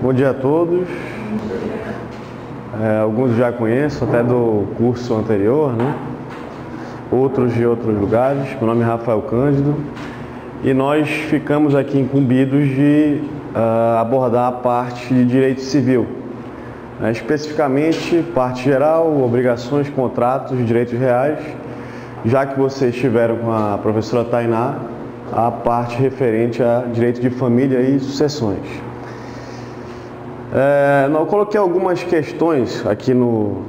Bom dia a todos. Alguns já conheço, até do curso anterior, né? Outros de outros lugares. Meu nome é Rafael Cândido e nós ficamos aqui incumbidos de abordar a parte de direito civil, especificamente parte geral, obrigações, contratos, direitos reais, já que vocês estiveram com a professora Tainá a parte referente a direito de família e sucessões. Eu coloquei algumas questões aqui no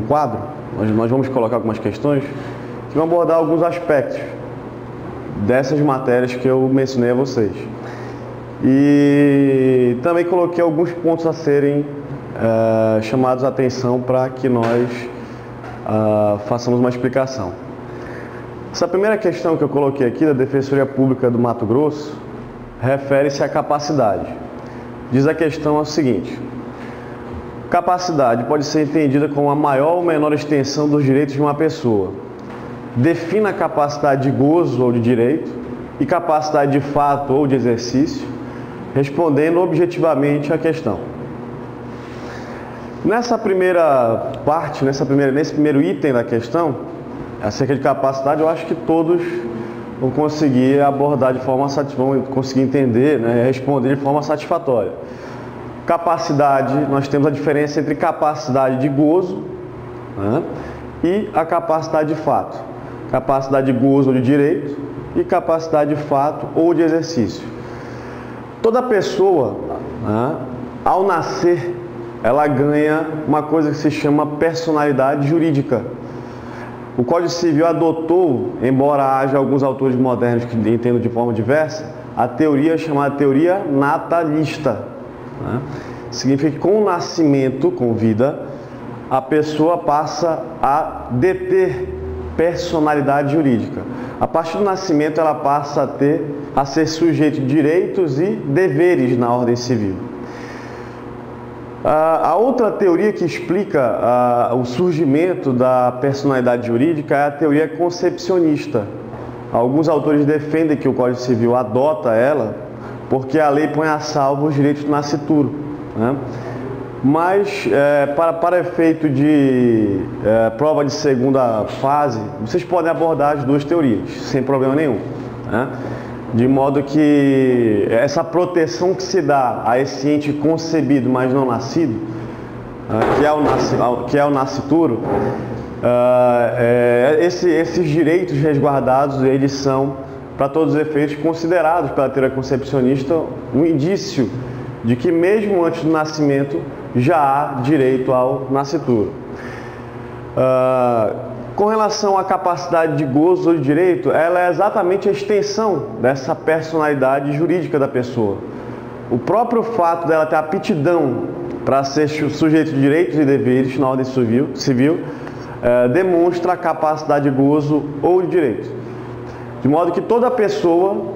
quadro. Nós vamos colocar algumas questões que vão abordar alguns aspectos dessas matérias que eu mencionei a vocês. E também coloquei alguns pontos a serem chamados a atenção para que nós façamos uma explicação. Essa primeira questão que eu coloquei aqui da Defensoria Pública do Mato Grosso refere-se à capacidade. Diz a questão o seguinte: capacidade pode ser entendida como a maior ou menor extensão dos direitos de uma pessoa. Defina a capacidade de gozo ou de direito e capacidade de fato ou de exercício, respondendo objetivamente à questão. Nessa primeira parte, nesse primeiro item da questão, acerca de capacidade, eu acho que todos vão conseguir abordar de forma satisfatória, vão conseguir entender, responder de forma satisfatória. Capacidade, nós temos a diferença entre capacidade de gozo, e a capacidade de fato. Capacidade de gozo ou de direito e capacidade de fato ou de exercício. Toda pessoa, ao nascer, ela ganha uma coisa que se chama personalidade jurídica. O Código Civil adotou, embora haja alguns autores modernos que entendam de forma diversa, a teoria chamada teoria natalista. Significa que com o nascimento, com vida, a pessoa passa a deter personalidade jurídica. A partir do nascimento, ela passa a ser sujeito de direitos e deveres na ordem civil. A outra teoria que explica o surgimento da personalidade jurídica é a teoria concepcionista. Alguns autores defendem que o Código Civil adota ela porque a lei põe a salvo os direitos do nascituro. Mas, para efeito de prova de segunda fase, vocês podem abordar as duas teorias, sem problema nenhum. De modo que essa proteção que se dá a esse ente concebido, mas não nascido, que é o nascituro, esses direitos resguardados, eles são, para todos os efeitos, considerados pela teoria concepcionista um indício de que mesmo antes do nascimento já há direito ao nascituro. Com relação à capacidade de gozo ou de direito, ela é exatamente a extensão dessa personalidade jurídica da pessoa. O próprio fato dela ter aptidão para ser sujeito de direitos e deveres na ordem civil demonstra a capacidade de gozo ou de direito. De modo que toda pessoa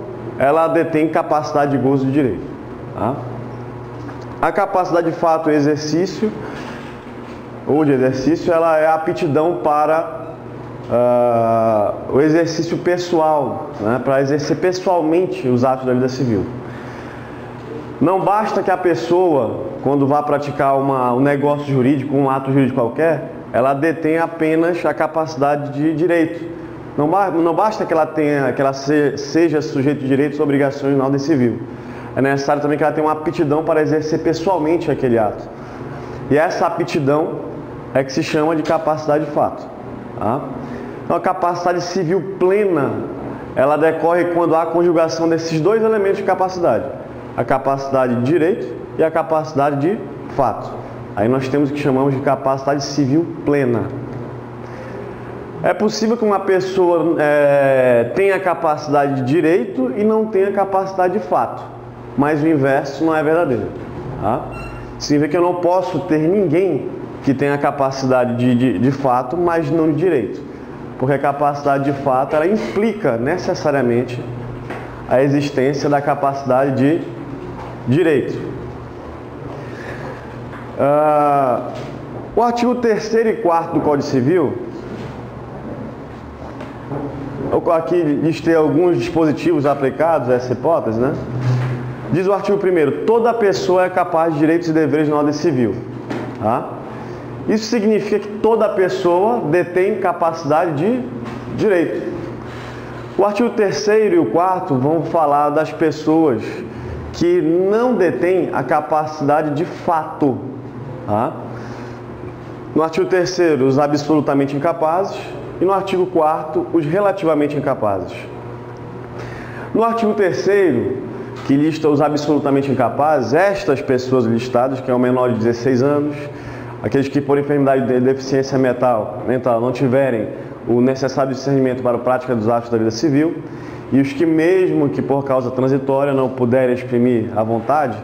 ela detém capacidade de gozo e de direito. A capacidade de fato e exercício ou de exercício, ela é a aptidão para o exercício pessoal, para exercer pessoalmente os atos da vida civil. Não basta que a pessoa, quando vá praticar um negócio jurídico, um ato jurídico qualquer, ela detenha apenas a capacidade de direito. Não basta que ela seja sujeito de direitos e obrigações na ordem civil. É necessário também que ela tenha uma aptidão para exercer pessoalmente aquele ato. E essa aptidão é que se chama de capacidade de fato. Então, a capacidade civil plena, ela decorre quando há a conjugação desses dois elementos de capacidade: a capacidade de direito e a capacidade de fato. Aí nós temos o que chamamos de capacidade civil plena. É possível que uma pessoa tenha capacidade de direito e não tenha capacidade de fato, mas o inverso não é verdadeiro. Significa que eu não posso ter ninguém que tenha capacidade de fato, mas não de direito. Porque a capacidade de fato, ela implica necessariamente a existência da capacidade de direito. O artigo 3º e 4º do Código Civil, eu aqui listei alguns dispositivos aplicados a essa hipótese, Diz o artigo 1º, toda pessoa é capaz de direitos e deveres na ordem civil. Tá? Isso significa que toda pessoa detém capacidade de direito. O artigo 3º e o 4º vão falar das pessoas que não detêm a capacidade de fato. Tá? No artigo 3º, os absolutamente incapazes, e no artigo 4º, os relativamente incapazes. No artigo 3º, que lista os absolutamente incapazes, estas pessoas listadas, que é o menor de 16 anos, aqueles que por enfermidade de deficiência mental não tiverem o necessário discernimento para a prática dos atos da vida civil, e os que mesmo que por causa transitória não puderem exprimir a vontade,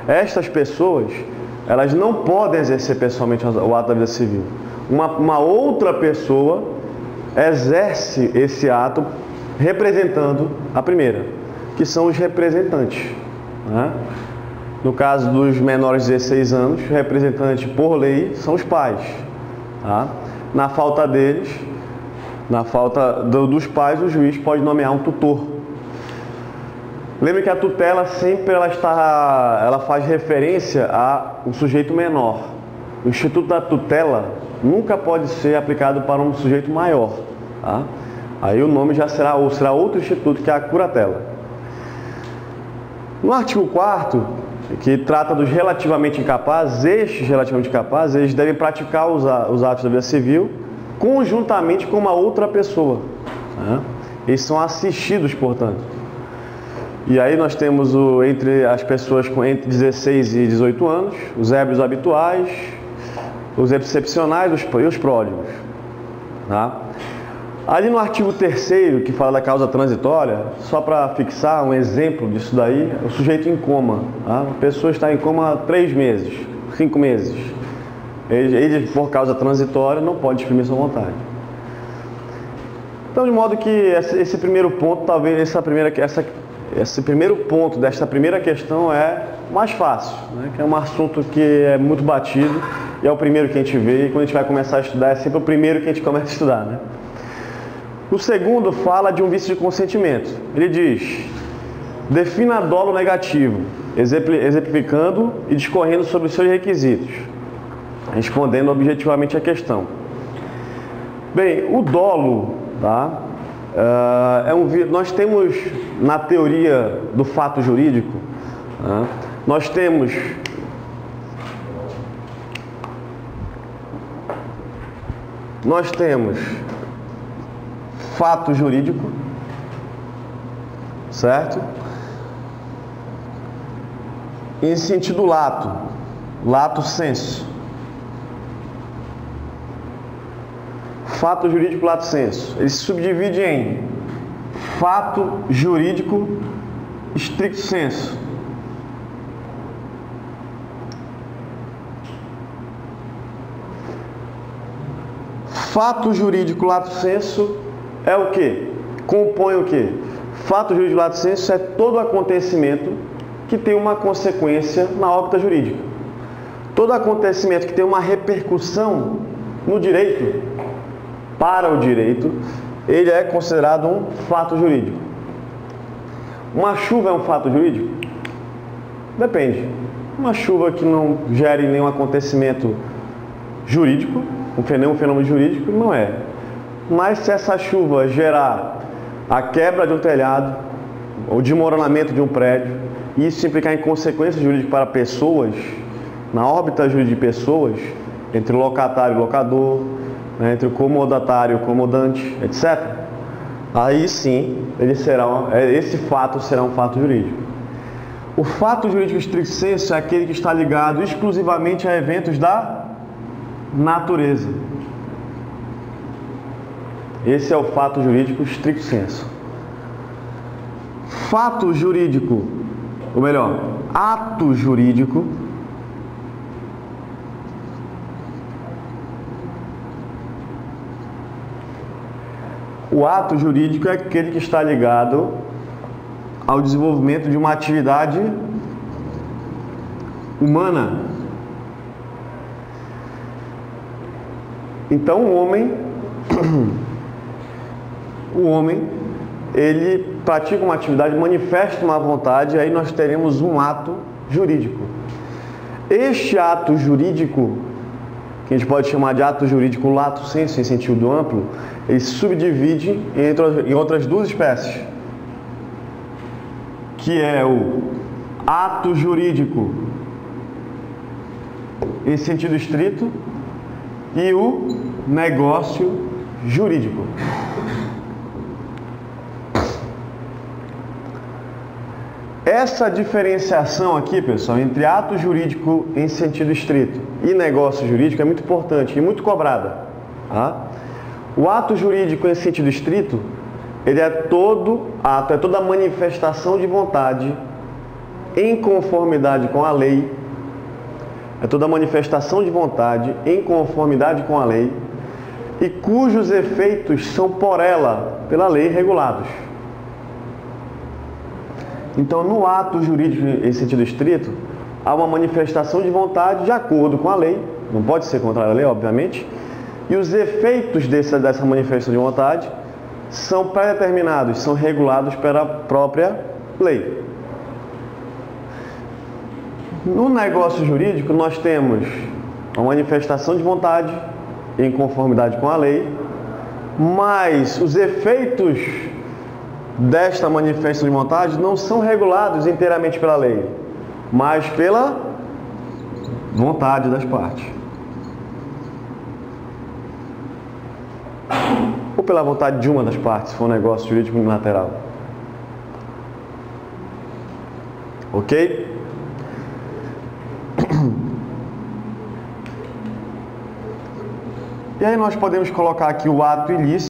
estas pessoas, elas não podem exercer pessoalmente o ato da vida civil. Uma outra pessoa exerce esse ato representando a primeira, que são os representantes. Né? No caso dos menores de 16 anos, o representante por lei são os pais. Tá? Na falta deles, na falta dos pais, o juiz pode nomear um tutor. Lembre que a tutela sempre ela faz referência a um sujeito menor. O instituto da tutela nunca pode ser aplicado para um sujeito maior. Tá? Aí o nome já será outro instituto, que é a curatela. No artigo 4º, que trata dos relativamente incapazes, estes relativamente incapazes, eles devem praticar os atos da vida civil conjuntamente com uma outra pessoa. Né? Eles são assistidos, portanto. E aí nós temos entre as pessoas entre 16 e 18 anos, os ébrios habituais, os excepcionais e os pródigos. Tá? Ali no artigo 3º, que fala da causa transitória, só para fixar um exemplo disso daí, o sujeito em coma. Tá? A pessoa está em coma há 3 meses, 5 meses. Ele, por causa transitória, não pode exprimir sua vontade. Então, de modo que esse primeiro ponto, talvez esse primeiro ponto desta primeira questão é mais fácil, né? Que é um assunto que é muito batido e é o primeiro que a gente vê, e quando a gente vai começar a estudar é sempre o primeiro que a gente começa a estudar. Né? O segundo fala de um vício de consentimento. Ele diz: defina dolo negativo, exemplificando e discorrendo sobre os seus requisitos, respondendo objetivamente à questão. Bem, o dolo, tá? Nós temos na teoria do fato jurídico, tá? Nós temos fato jurídico, certo? Em sentido lato sensu. Fato jurídico lato sensu. Ele se subdivide em fato jurídico stricto sensu. Fato jurídico lato sensu é o que? Compõe o que? Fato jurídico lato sensu é todo acontecimento que tem uma consequência na órbita jurídica. Todo acontecimento que tem uma repercussão no direito, para o direito, ele é considerado um fato jurídico. Uma chuva é um fato jurídico? Depende. Uma chuva que não gere nenhum acontecimento jurídico, nenhum fenômeno jurídico, não é. Mas se essa chuva gerar a quebra de um telhado, ou desmoronamento de um prédio, e isso implicar em consequências jurídicas para pessoas, na órbita jurídica de pessoas, entre locatário e locador, né, entre o comodatário e o comodante, etc., aí sim, esse fato será um fato jurídico. O fato jurídico stricto sensu é aquele que está ligado exclusivamente a eventos da natureza. Esse é o fato jurídico stricto sensu. Fato jurídico, ou melhor, ato jurídico, o ato jurídico é aquele que está ligado ao desenvolvimento de uma atividade humana. Então o homem ele pratica uma atividade, manifesta uma vontade, aí nós teremos um ato jurídico. Este ato jurídico, que a gente pode chamar de ato jurídico lato sensu, em sentido amplo, ele se subdivide em outras duas espécies, que é o ato jurídico em sentido estrito e o negócio jurídico. Essa diferenciação aqui, pessoal, entre ato jurídico em sentido estrito e negócio jurídico é muito importante e muito cobrada. Tá? O ato jurídico em sentido estrito, ele é todo ato, é toda manifestação de vontade em conformidade com a lei, é toda manifestação de vontade em conformidade com a lei e cujos efeitos são por ela, pela lei, regulados. Então, no ato jurídico em sentido estrito, há uma manifestação de vontade de acordo com a lei, não pode ser contrária à lei, obviamente, e os efeitos dessa manifestação de vontade são pré-determinados, são regulados pela própria lei. No negócio jurídico, nós temos uma manifestação de vontade em conformidade com a lei, mas os efeitos desta manifestação de vontade não são regulados inteiramente pela lei, mas pela vontade das partes. Ou pela vontade de uma das partes, se for um negócio jurídico unilateral. Ok? E aí nós podemos colocar aqui o ato ilícito.